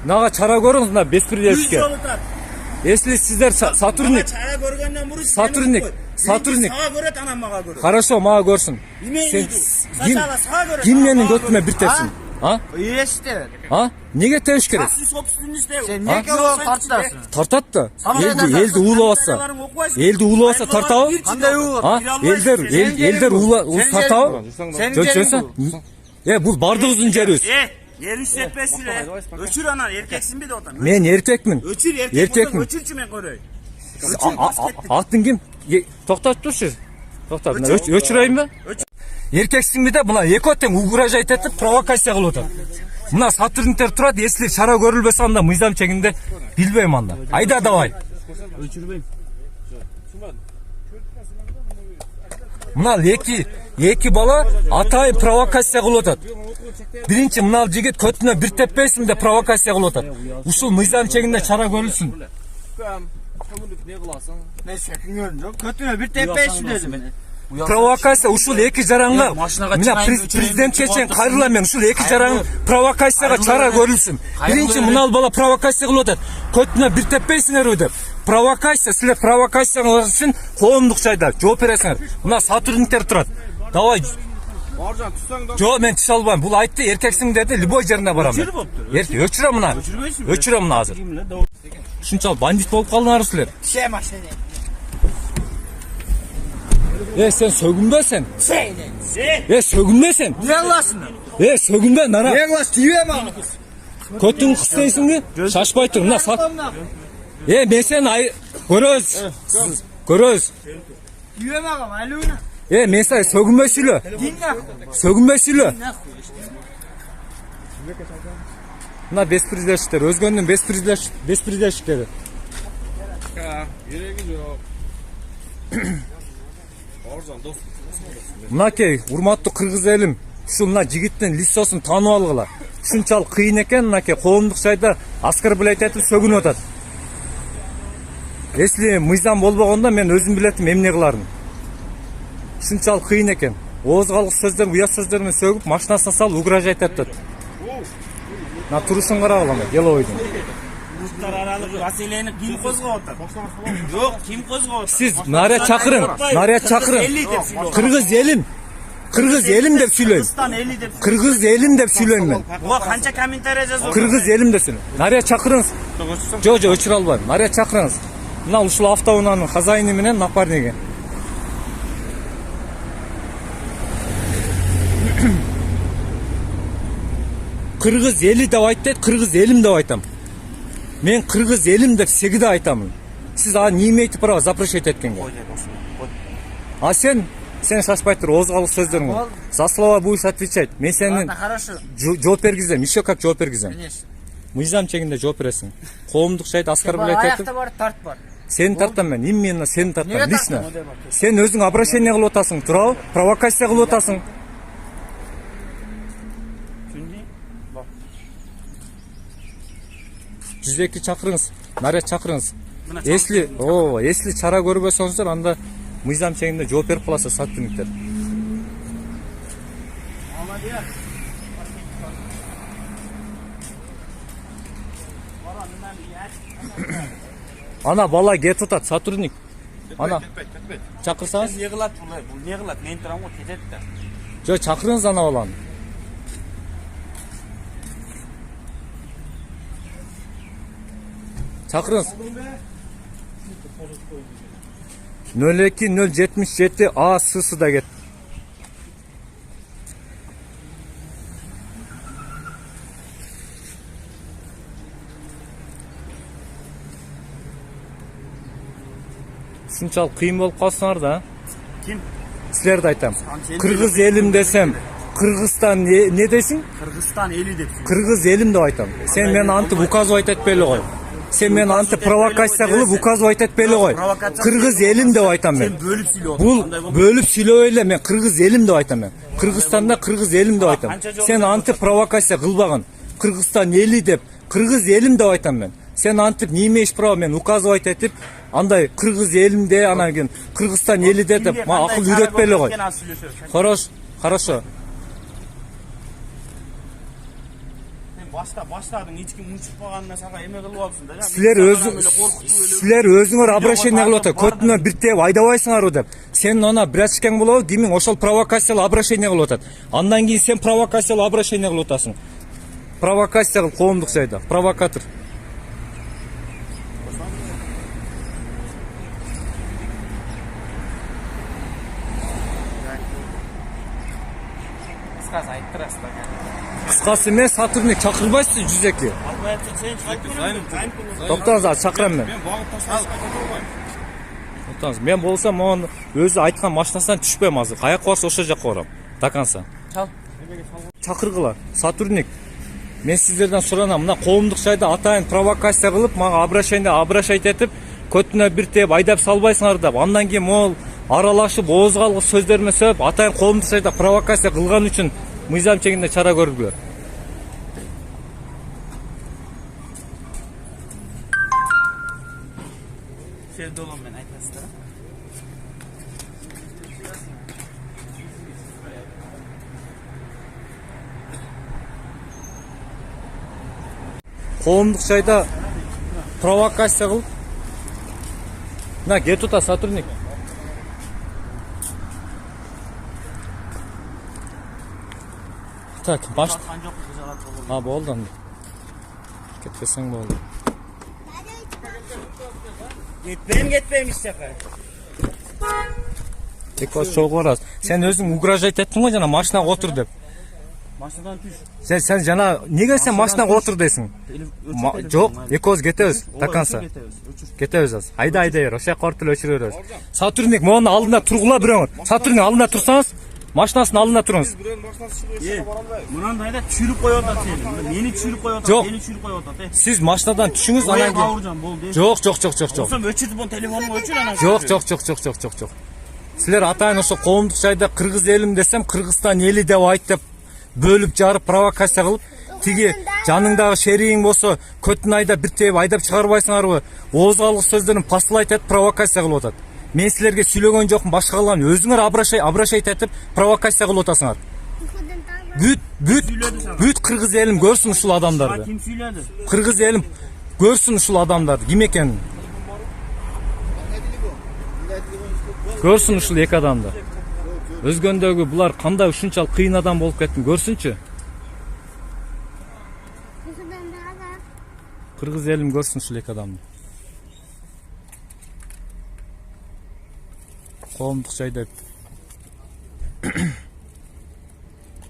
Мынага чара көрүңүз, мына 100 беспределишке. yolu tat. Если сиздер Сатурник, Çaya görgenden vuruş. Сатурник, Сатурник. Sağa göre tanam mağa göre. Хорошо, мага көрсүн. Yemeğini Сен yedi. ким Saçala sağa göre. ким tanam менин mağa көтүмө göre. бир тепсин? А? İyi işte. А? Неге тебиш керек? Siz sopsuzun işte. Sen niye ki o tartlasın? Тартат да. Элди уулабаса. Элди уулабаса тартабы? Кандай уул? А? Элдер тартабы? Senin Жөн yerin жөнсө. bu. Бул бардыгыбыздын жерибиz. Yerin işletmesiyle. Öçür anan erkeksin bir de otan. Мен эркекмин. Öçür erkek. Erkekmin. Öçürçü men görüyor. Атын ким? Токтоп турчу. Токтоп. Өчүрөйүнбү? Эркексиңби да мына эки тең угрожать этип провокация кылып атат. Мына Сатурниктер турат, если чара көрүлбөсө анда мыйзам чегинде билбейм анда. Айда давай. Мына эки бала атайын провокация кылып атат. Биринчи мына жигит көтүнө бир теппейсиң деп провокация кылып атат. Ушул мыйзам чегинде чара көрүлсүн. Ne şekin gördün? Kötüne bir tepe dedim. Провокация ушул эки жаранга мына президент чечен кайрыла мен ушул эки жаран провокацияга чара көрүлсүн. Биринчи мына бала провокация кылып атат. Көтүнө бир теппейсиңерби деп. Провокация, силер провокацияңыз үчүн коомдук жайда жооп бересиңер. Мына Сатурниктер турат. Давай. Жо, мен түшө албайм. Бул айтты, эркексиң деди, любой жерине барам. Өчүрөм мына. Өчүрөм мына азыр. Ушунчалык бандит болуп калдыңар силер. Şey maşını. Сен сөгүнбө сен. Seyne. Сөгүнбө сен. Niye Allah'sın? Сөгүнбө нара. Niye Allah'sın? Diyor mu? Көтүң кыстайсыңбы? Шашпай тур. Мына сат. Мен сени көрөбүз. Diyor mu ağam? Aluna. Мен сени сөгүнбөй сүйлө. Dinle. Сөгүнбөй сүйлө. Мына беспределщиктер, өзгөнүн беспределщиктери. Мынакей, урматтуу кыргыз элим, ушул мына жигиттин листосун таанып алгыла. Ушунчалык кыйын экен, мынакей коомдук жайда оскорблять этип сөгүнүп атат. Если мыйзам болбогондо мен өзүм билетим эмне кыларын. Ушунчалык кыйын экен. Оозгалык сөздөр, уят сөздөр менен сөгүп, машинасына салып угрожать этип. На турушун карагыла ма, делойдун. Ruslar aralık Vasilya'nı kim kozga otar? Yok kim kozga otar? Siz naraya çakırın. Kırgız elim деп сүйлөйм. Кыргыз элим деп сүйлөйм мен. Buğa kança komentarya жазып. Кыргыз элим деп сүйлөйм. Нарая чакырыңыз. Жо, өчүрө албайм. Нарая чакырыңыз. Мына ушул автоунаанын хозяйыны менен напарниги. Кыргыз эли деп айтты, кыргыз элим деп айтам. Мен кыргыз элим деп сегиде айтамын. Сиз аны не имеете права запрещать эткенге. А сен шашпай тур, озгалык сөздөрүң. За слова будешь отвечать. Мен сени Ладно, хорошо. жооп бергизем, еще как жооп бергизем. Конечно. Мыйзам чегинде жооп бересиң. Коомдук жайда оскорблять этип. Ayakta var, tart var. Сени тартам мен, именно сени тартам, Неге лично. тартам? Сен өзүң обращение кылып атасың, туурабы? Провокация кылып атасың. Жүзеки чакырыңыз, наряд чакырыңыз. Если чара көрбөсөңүздөр, анда мыйзам чегинде жооп берип каласыздар Сатурниктер. Ана бала кетип атат, Сатурник. Ана чакырсаңыз. Ne kılat bu? Ne kılat? Men turam o ketet de. Жо чакырыңыз ана баланы. Çakırınız. 02077 A sısı da get. Şunçal kıyım olup kalsınlar da. Kim? Sizler de aytam. Sen Kırgız de- elim desem, Kırgızstan ne desin? Kırgızstan eli depsin. Kırgız elim de aytam. Sen meni anti ukaz aytetpeli koy. Sen meni anti provokasiya kılıp ukaz aytetpeli koy. Kırgız elim de aytam ben. Sen bölüp siliyorsun. Bu bölüp silo öyle men Kırgız elim de aytam ben. Kırgızstanda Kırgız elim de aytam. Sen anti provokasiya kılbagın. Kırgızstan eli dep Kırgız elim de aytam ben. Sen antip nime iş prova men ukaz aytetip андай Kırgız elimde ana gün Kırgızstan eli de dep ma akıl üretpeli koy. Хорошо. Başladın hiç kim uçurtmaganına saka emek kılıp alsın da. Sizler özüңөр обращение кылып атат. Көтүнө бир теп айдабайсыңар деп. Сен ана бирачкең болобу, кимиң ошол провокациялык обращение кылып атат. Андан кийин сен провокациялык обращение кылып атасың. Провокация кыл коомдук жайда. Провокатор. Кыскасы айттырасыз да. Кыскасы эмес, сотрудник чакырбайсыз жүзеки. Токтоңуз, чакырам мен. Токтоңуз, мен болсам монун өзү айткан машинасынан түшпөйм азыр. Каяка барса ошол жака барам. Таканса. Чал. Чакыргыла, сотрудник. Мен сиздерден суранам, мына коомдук жайда атайын провокация кылып, мага обращать этип, көтүнө бир теп айдап салбайсыңар деп. Андан кийин могул аралашып, ооз калгыс сөздөрүмө сөп, атайын коомдук жайда провокация кылган үчүн мыйзам чегинде чара көрүлгүлөр. Sevdolum ben aytasızlar. Коомдук жайда провокация кылып, на кетута сотрудник. Так, баш. Болду анда. Кетпесең болду. Кетпейм ишсака. Тек чогуу барасыз. Сен өзүң угрожать еттиң го жана машинага отур деп. Машинадан түш. Сен жана неге сен машинага отур дейсиң? Жок, экөөбүз кетебиз. Таканса. Кетебиз азыр. Айда бер, ошо жака ортуп өчүрө беребиз. Сотрудник монун алдында тургула бирөөңөр. Сотрудник алдында турсаңыз, машинасынын алдында туруңуз. Мынандайда түшүрүп коюп атат сени. Мени түшүрүп коюп атат, Жок. мени түшүрүп коюп атат. Сиз машинадан түшүңүз, анан кийин. Бауыржан болду. Жок. Болсом өчүрүп он телефонуңду өчүр анан. Жок. Силер атайын ошо коомдук жайда Кыргыз элим десем, Кыргызстан эли деп айт деп бөлүп жарып провокация кылып, тиги жаныңдагы шеригиң болсо көтүн айда бир теп айдап чыгарбайсыңарбы? Ооз калгыс сөздөрүн посылайт этип провокация кылып атат. Мен силерге сүйлөгөн жокмун, башка кылган өзүңөр обращать этип провокация кылып атасыңар. Бүт Кыргыз элим көрсүн ушул адамдарды. Ким сүйлөдү? Кыргыз элим көрсүн ушул адамдарды, ким экенин. Көрсүн ушул эки адамды. Өзгөндөгү булар кандай ушунчалык кыйын адам болуп кеттин, көрсүнчү. Кыргыз элим көрсүн ушул эки адамды. Коомдук жайда.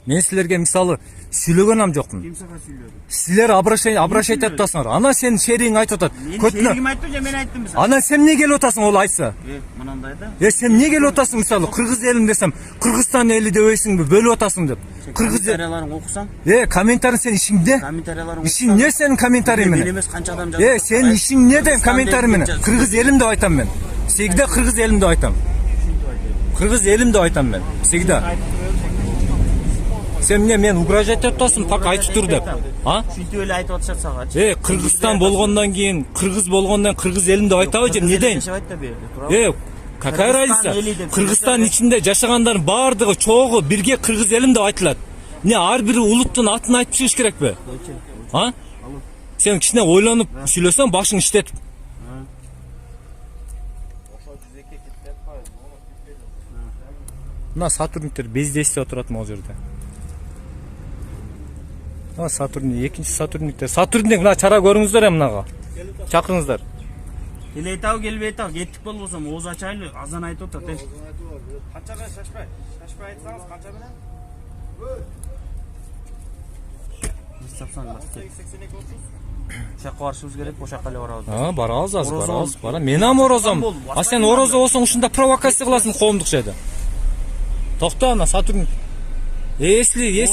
Мен силерге мисалы сүйлөгөнам жокмун. Ким сага сүйлөдү? Силер обращать этип атасыңар. Ана сенин шеригиң айтып атат. Ким айтты же мен айттым мисалы. Ана сен эмне келип атасың ол айтса? Мынандайда. Сен эмне келип атасың мисалы Кыргыз элим десем, Кыргызстан эли дебейсиңби, бөлүп атасың деп. Кыргыз комментарияларын окусаң? Комментарий сен ишиңде? Комментарияларын Ишиң эмне сенин комментарий Мен менен? эмес канча адам жазып. Сен ишиң эмне дейм комментарий менен? Кыргыз элим деп айтам мен. Всегда Кыргыз элим деп айтам. Кыргыз элим деп айтам мен. Всегда. Сен эмне мен угрожать этип атасың, так айтып тур деп. Шүнтүп эле айтып атышат сага. Кыргызстан болгондон кийин, Кыргыз болгондон Кыргыз элим деп айтабы же эмне дейм? Какая разница? Кыргызстан ичинде жашагандардын баардыгы чогуу бирге Кыргыз элим деп айтылат. Не ар бир улуттун атын айтып чыгыш керекпи? Сен кичине ойлонуп сүйлөсөң башың иштетип. Мына Сатурниктер бездесте турат могул жерде. Мына Сатурн, экинчи Сатурниктер. Сатурнден мына чара көрүңүздөр мынага. Чакырыңыздар. Келет ау, келбейт ау, кеттик болбосом ооз ачайлы, азан айтып атат. Канчага шашпай? Шашпай айтсаңыз канча менен? Ошакка барышыбыз керек, ошакка эле барабыз. Барабыз азыр, барабыз. Бара. Мен ам орозом. Сен орозо болсоң ушунда провокация кыласың коомдук жайда. Токто ана Сатурн. Если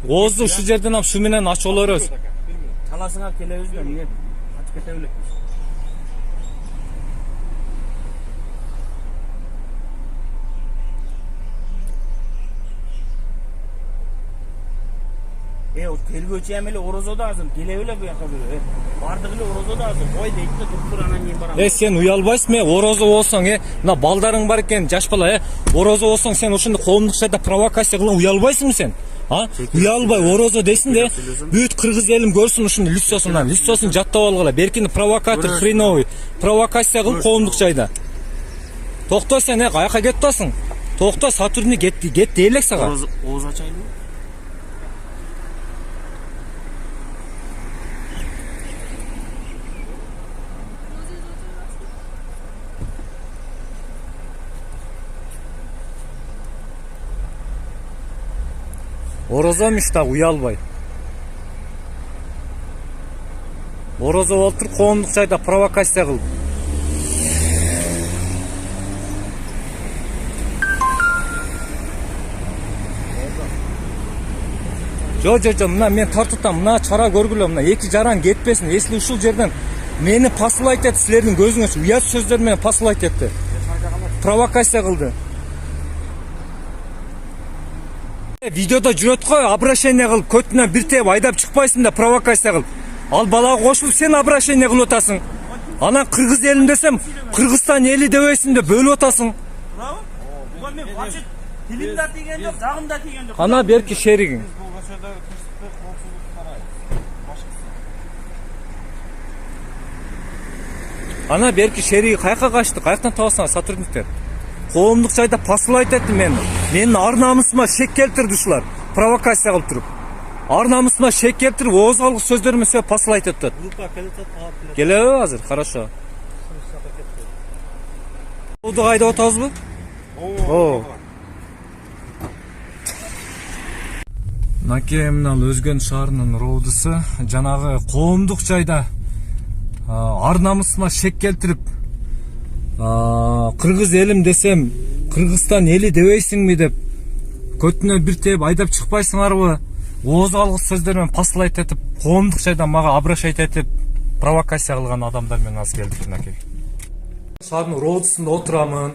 Оозду ушул жерден ап суу менен ачып алабыз. Таласыңа келебиз да, эмне? Качып кете белек. Тергөөчү эми эле орозодо азыр, келе беле буяка бирөө. Бардыгы эле орозодо азыр. Ой дейт да туруп анан кийин барам. Сен уялбайсың, орозо болсоң, мына балдарың бар экен, жаш бала, орозо болсоң сен ушундай коомдук жайда провокация кылып уялбайсыңбы сен? Уялбай орозо дейсиң де, бүт кыргыз элим көрсүн ушуну лицосун жаттап алгыла. Беркин провокатор хреновый, провокация кылып коомдук жайда. Токто сен, каяка кетип атасың? Токто, Сатурнни кет дейлек сага. Ооз ачайлы. Орозомуш да уялбай. Орозо болуп туруп коомдук жайда провокация кылып. Жо, мына мен тартып мына чара көргүлө, мына эки жаран кетпесин. Если ушул жерден мени посылайт этти, силердин көзүңөз уят сөздөр менен посылайт этти. Провокация кылды. Видеода жүрөт го, обращение кылып, көтүнөн бир теп айдап чыкпайсың да провокация кылып. Ал балага кошулуп сен обращение кылып атасың. Анан кыргыз элим десем, Кыргызстан эли дебейсиң деп бөлүп атасың. Браво. Буга мен вообще тилим да тийген жок, жагым да тийген жок. Ана берки шеригиң. Ана берки шериги каяка качты, каяктан табасың Сатурниктер? Коомдук жайда посылайт этти мени. Менин ар намысыма шек келтирди ушулар. Провокация кылып туруп. Ар намысыма шек келтирип, ооз алгыс сөздөр менен сөп посылайт этти. Келеби азыр? Хорошо. Роуду кайда отабызбы? Мынакей мына Өзгөн шаарынын роудусу, жанагы коомдук жайда ар намысыма шек келтирип, кыргыз элим десем, Кыргызстан эли дебейсиңби деп көтүнө бир теп айдап чыкпайсыңарбы? Ооз алгыс сөздөр менен посылайт этип, коомдук жайда мага обращать этип, провокация кылган адамдар менен аз келдик мынакей. Шаардын роудусунда отурамын.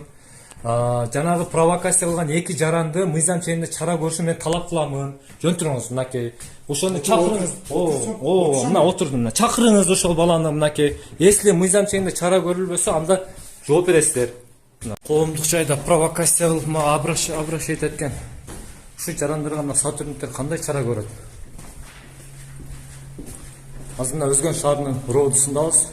Жанагы провокация кылган эки жаранды мыйзам чегинде чара көрүшүн мен талап кыламын. Жөн туруңуз мынакей. Ошону чакырыңыз. Мына отурдум мына. Чакырыңыз ошол баланы мынакей. Если мыйзам чегинде чара көрүлбөсө, анда жооп бересиздер. Коомдук жайда провокация кылып мага обращать эткен. Ушу жарандарга мына Сатурниктер кандай чара көрөт? Азыр мына Өзгөн шаарынын роудусундабыз.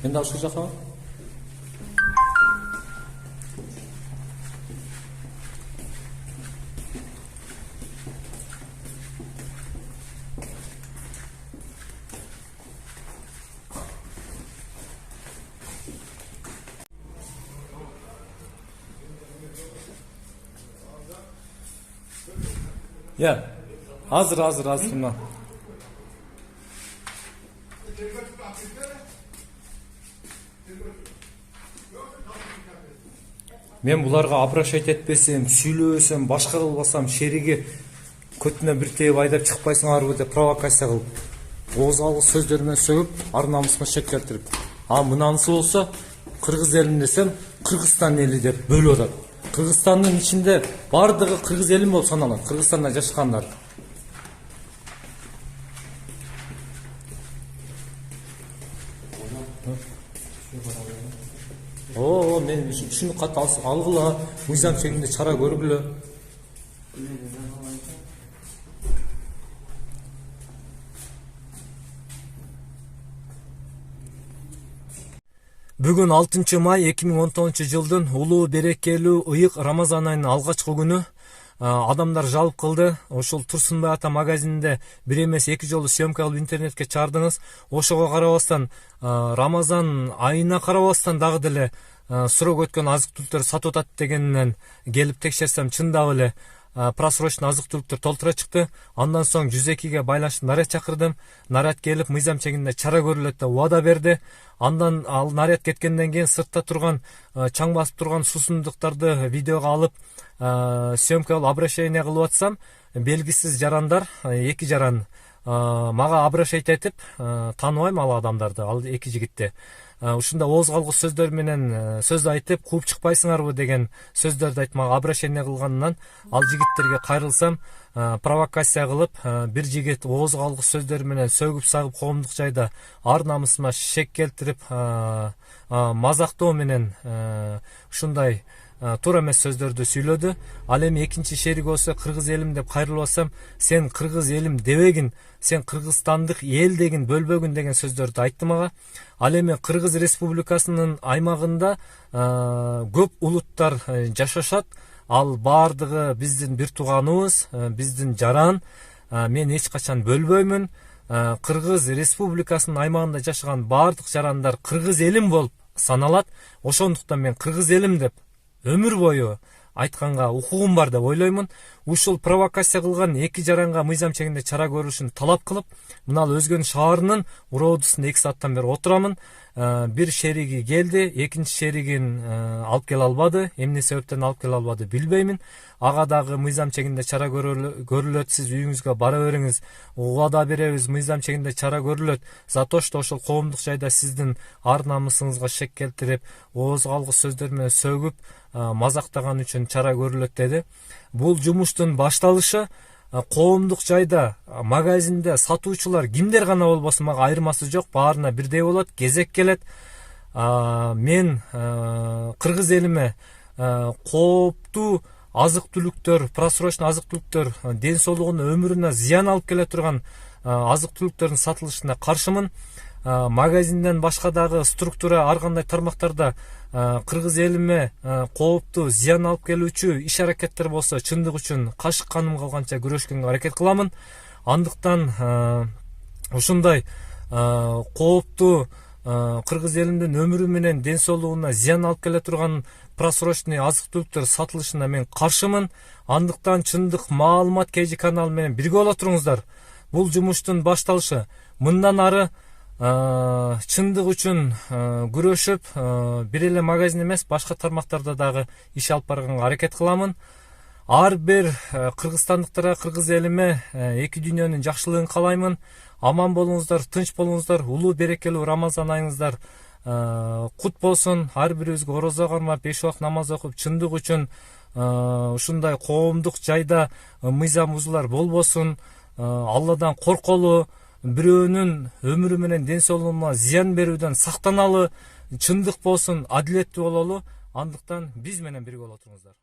Мен да ушул жакка. Ya, hazır mı? Мен буларга обращать этпесем, сүйлөбөсөм, башка кылбасам, шериги көтүнө бир теп айдап чыкпайсыңарбы деп провокация кылып, ооз алгыс сөздөр менен сөгүп, ар намысыма шек келтирип. Мынанысы болсо, кыргыз элим десем, Кыргызстан эли деп бөлүп атат. Кыргызстандын ичинде бардыгы кыргыз элим болуп саналат, Кыргызстанда жашагандар. Мен ушуну катты алгыла, мыйзам чегинде чара көргүлө. Бүгүн 6 май 2019 жылдын улуу берекелүү ыйык Рамазан айынын алгачкы күнү. Адамдар жалып кылды. Ошол Турсунбай ата магазининде бир эмес 2 жолу съемка кылып интернетке чаардыңыз. Ошого карабастан Рамазан айына карабастан дагы деле срок өткөн азык-түлүктөр сатып атат дегенинен келип текшерсем чындап эле просрочный азык-түлүктөр толтура чыкты. Андан соң 102ге байланышып наряд чакырдым. Наряд келип мыйзам чегинде чара көрүлөт деп убада берди. Андан ал наряд кеткенден кийин сыртта турган чаң басып турган суусундуктарды видеого алып съемка кылып обращение кылып атсам, белгисиз жарандар, 2 жаран мага обращать этип, тааныбайм ал адамдарды, ал 2 жигитти. Ушунда ооз калгыс сөздөр менен сөз айтып, кууп чыкпайсыңарбы деген сөздөрдү айтып мага обращение кылганынан ал жигиттерге кайрылсам, провокация кылып, бир жигит ооз калгыс сөздөр менен сөгүп сагып коомдук жайда ар намысыма шек келтирип, мазактоо менен ушундай туура эмес сөздөрдү сүйлөдү. Ал эми экинчи шерик болсо кыргыз элим деп кайрылып атсам, сен кыргыз элим дебегин, сен кыргызстандык эл дегин бөлбөгүн деген сөздөрдү айтты мага. Ал эми Кыргыз Республикасынын аймагында көп улуттар жашашат. Ал баардыгы биздин бир тууганыбыз, биздин жаран. Мен эч качан бөлбөймүн. Кыргыз Республикасынын аймагында жашаган баардык жарандар кыргыз элим болуп саналат. Ошондуктан мен кыргыз элим деп өмүр бою айтканга укугум бар деп ойлоймун. Ушул провокация кылган 2 жаранга мыйзам чегинде чара көрүлүшүн талап кылып, мына Өзгөн шаарынын уроодусунда 2 сааттан бери отурамын. Бир шериги келди, экинчи шеригин алып келе албады. Эмне себептен алып келе албады билбеймин. Ага дагы мыйзам чегинде чара көрүлөт, сиз үйүңүзгө бара бериңиз. Убада беребиз, мыйзам чегинде чара көрүлөт. За то, что ошол коомдук жайда сиздин ар намысыңызга шек келтирип, ооз калгыс сөздөр менен сөгүп, мазактаган үчүн чара көрүлөт деди. Бул жумуштун башталышы коомдук жайда магазинде сатуучулар кимдер гана болбосун мага айырмасы жок, баарына бирдей болот, кезек келет. Мен кыргыз элиме кооптуу азык-түлүктөр, просрочный азык-түлүктөр, ден соолугуна, өмүрүнө зыян алып келе турган азык-түлүктөрдүн сатылышына каршымын. Магазинден башка дагы структура ар кандай тармактарда кыргыз элиме кооптуу зыян алып келүүчү иш аракеттер болсо, чындык үчүн кашык каным калганча күрөшкөнгө аракет кыламын. Андыктан ушундай кооптуу кыргыз элимдин өмүрү менен ден соолугуна зыян алып келе турган просрочный азык-түлүктөр сатылышына мен каршымын. Андыктан чындык маалымат KG каналы менен бирге боло туруңуздар. Бул жумуштун башталышы. Мындан ары чындык үчүн күрөшүп, бир эле магазин эмес, башка тармактарда дагы иш алып барганга аракет кыламын. Ар бир кыргызстандыктарга, кыргыз элиме эки дүйнөнүн жакшылыгын каалаймын. Аман болуңуздар, тынч болуңуздар. Улуу берекелүү Рамазан айыңыздар кут болсун. Ар бирибизге орозо кармап, 5 убак намаз окуп, чындык үчүн ушундай коомдук жайда мыйзам бузуулар болбосун. Алладан корколу, бирөөнүн өмүрү менен ден соолугуна зыян берүүдөн сактаналы, чындык болсун, адилеттүү бололу. Андыктан биз менен бирге боло туруңуздар.